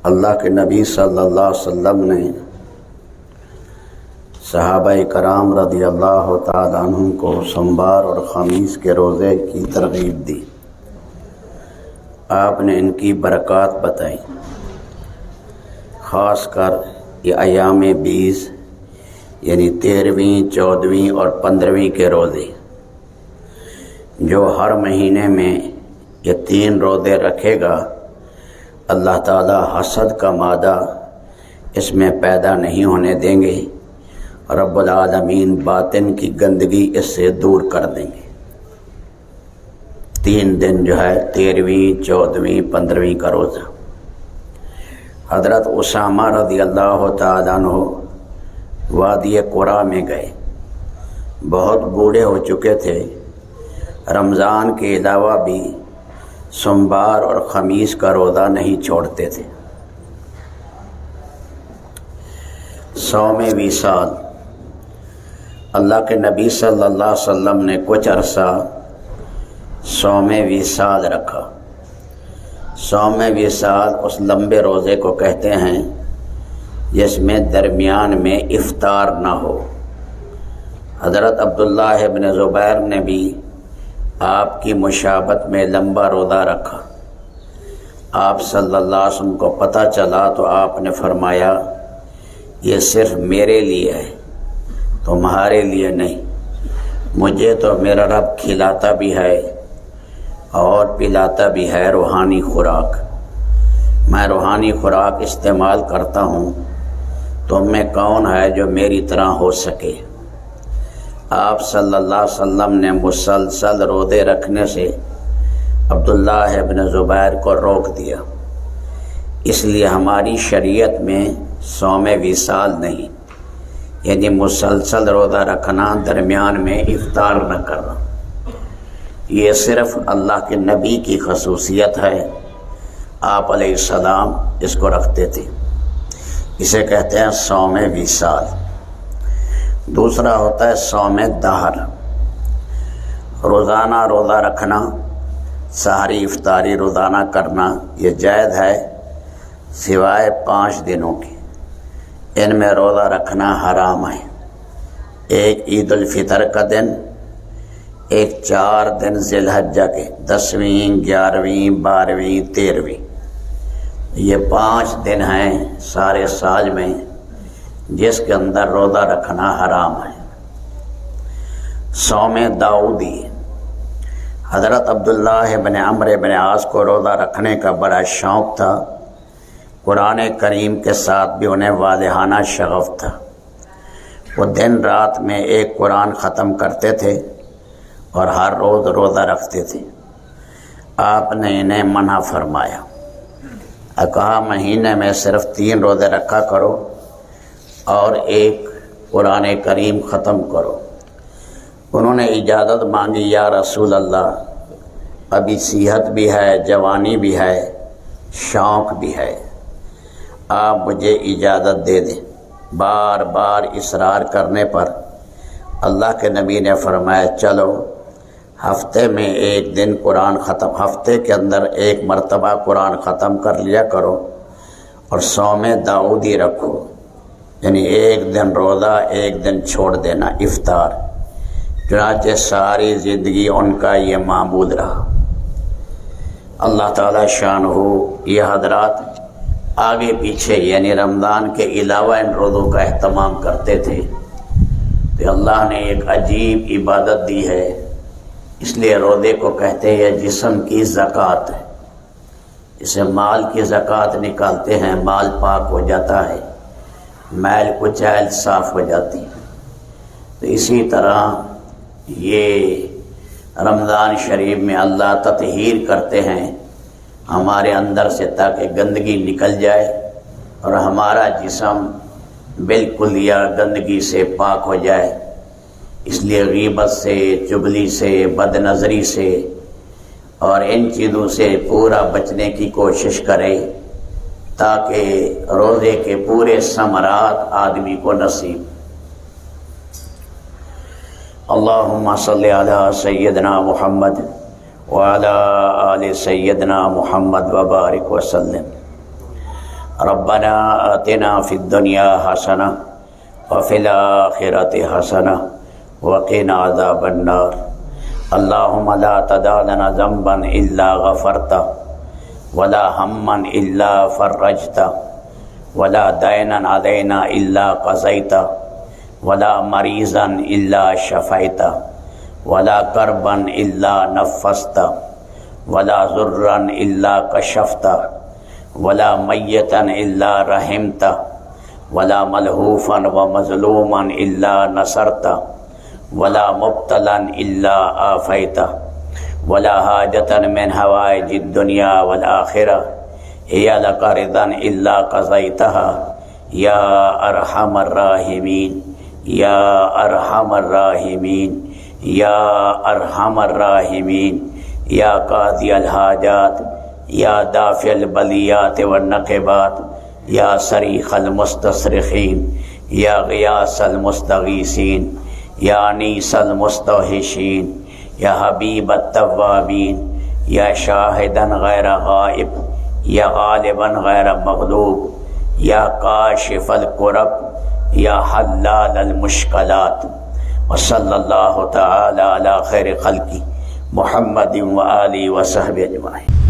اللہ کے نبی صلی اللہ علیہ وسلم نے صحابہ کرام رضی اللہ تعالیٰ عنہ کو سوموار اور خمیس کے روزے کی ترغیب دی۔ آپ نے ان کی برکات بتائی، خاص کر یہ ایام 20 یعنی 13ویں، 14ویں اور 15ویں کے روزے، جو ہر مہینے میں یہ 3 روزے رکھے گا، اللہ تعالی حسد کا مادہ اس میں پیدا نہیں ہونے دیں گے، رب العالمین باطن کی گندگی اس سے دور کر دیں گے۔ 3 دن جو ہے 13ویں، 14ویں، 15ویں کا روزہ۔ حضرت اسامہ رضی اللہ تعالیٰ عنہ وادی قرا میں گئے، بہت بوڑھے ہو چکے تھے، رمضان کے علاوہ بھی سوموار اور خمیس کا روزہ نہیں چھوڑتے تھے۔ صوم وصال، اللہ کے نبی صلی اللہ علیہ وسلم نے کچھ عرصہ صوم وصال رکھا۔ صوم وصال اس لمبے روزے کو کہتے ہیں جس میں درمیان میں افطار نہ ہو۔ حضرت عبداللہ ابن زبیر نے بھی آپ کی مشابہت میں لمبا روزہ رکھا۔ آپ صلی اللہ علیہ وسلم کو پتہ چلا تو آپ نے فرمایا یہ صرف میرے لیے ہے، تمہارے لیے نہیں، مجھے تو میرا رب کھلاتا بھی ہے اور پلاتا بھی ہے روحانی خوراک، میں روحانی خوراک استعمال کرتا ہوں، تم میں کون ہے جو میری طرح ہو سکے؟ آپ صلی اللہ علیہ وسلم نے مسلسل روزے رکھنے سے عبداللہ ابن زبیر کو روک دیا۔ اس لیے ہماری شریعت میں صوم وصال نہیں، یعنی مسلسل روزہ رکھنا، درمیان میں افطار نہ کرنا، یہ صرف اللہ کے نبی کی خصوصیت ہے۔ آپ علیہ السلام اس کو رکھتے تھے، اسے کہتے ہیں صوم وصال۔ دوسرا ہوتا ہے صوم دہر، روزانہ روزہ رکھنا، سحری افطاری روزانہ کرنا، یہ جائز ہے سوائے 5 دنوں کے، ان میں روزہ رکھنا حرام ہے۔ ایک عید الفطر کا دن، ایک 4 دن ذی الحجہ کے، 10ویں، 11ویں، 12ویں، 13ویں، یہ 5 دن ہیں سارے سال میں جس کے اندر روزہ رکھنا حرام ہے۔ صوم داؤدی، حضرت عبداللہ بن عمرو بن عاص کو روزہ رکھنے کا بڑا شوق تھا، قرآن کریم کے ساتھ بھی انہیں والہانہ شغف تھا۔ وہ دن رات میں ایک قرآن ختم کرتے تھے اور ہر روز روزہ رکھتے تھے۔ آپ نے انہیں منع فرمایا، کہا مہینے میں صرف 3 روزے رکھا کرو اور ایک قرآن کریم ختم کرو۔ انہوں نے اجازت مانگی، یا رسول اللہ ابھی صحت بھی ہے، جوانی بھی ہے، شوق بھی ہے، آپ مجھے اجازت دے دیں۔ بار بار اصرار کرنے پر اللہ کے نبی نے فرمایا چلو ہفتے میں 1 دن قرآن ختم، ہفتے کے اندر 1 مرتبہ قرآن ختم کر لیا کرو اور صوم داؤدی رکھو، یعنی 1 دن روزہ، 1 دن چھوڑ دینا افطار۔ چنانچہ ساری زندگی ان کا یہ معمول رہا۔ اللہ تعالی شان ہو، یہ حضرات آگے پیچھے یعنی رمضان کے علاوہ ان روزوں کا اہتمام کرتے تھے، تو اللہ نے ایک عجیب عبادت دی ہے، اس لیے روزے کو کہتے ہیں جسم کی زکوٰۃ ہے۔ جسے مال کی زکوٰۃ نکالتے ہیں، مال پاک ہو جاتا ہے، میل کچیل صاف ہو جاتی ہے، تو اسی طرح یہ رمضان شریف میں اللہ تطہیر کرتے ہیں ہمارے اندر سے، تاکہ گندگی نکل جائے اور ہمارا جسم بالکل یا گندگی سے پاک ہو جائے۔ اس لیے غیبت سے، چغلی سے، بد نظری سے اور ان چیزوں سے پورا بچنے کی کوشش کرے تاکہ روزے کے پورے ثمرات آدمی کو نصیب۔ اللہم صلی علی سیدنا محمد وعلی آل سیدنا محمد وبارک وسلم۔ ربنا آتنا فی الدنیا حسنہ وفی الآخرۃ حسنہ وقنا عذاب النار۔ اللہم لا تدع لنا ذنبا الا غفرتہ ولا ہما الا فرجتہ ولا دینا علینا الا قضیتہ ولا مریضا الا شفیتہ ولا کربا الا نفستہ ولا ضرا الا کشفتہ ولا میتا الا رحمتہ ولا ملہوفا ومظلوما الا نصرتہ ولا مبتلا الا آفیتہ ولا حاجة من حوائج الدنیا والآخرہ ہی لک رضا الا قضیتها یا ارحم الراحمین یا ارحم الراحمین یا ارحم الراحمین یا قاضی الحاجات یا دافع البلیات والنقبات یا صریخ المستصرخین یا غیاث المستغیثین یا انیس المستوحشین یا حبیب التوابین یا شاہدا غیر غائب یا غالبا غیر مغلوب یا کاشف الکرب یا حلال المشکلات۔ وصلی اللہ تعالی علی خیر خلقہ محمد و آلہ و صحبہ اجمعین۔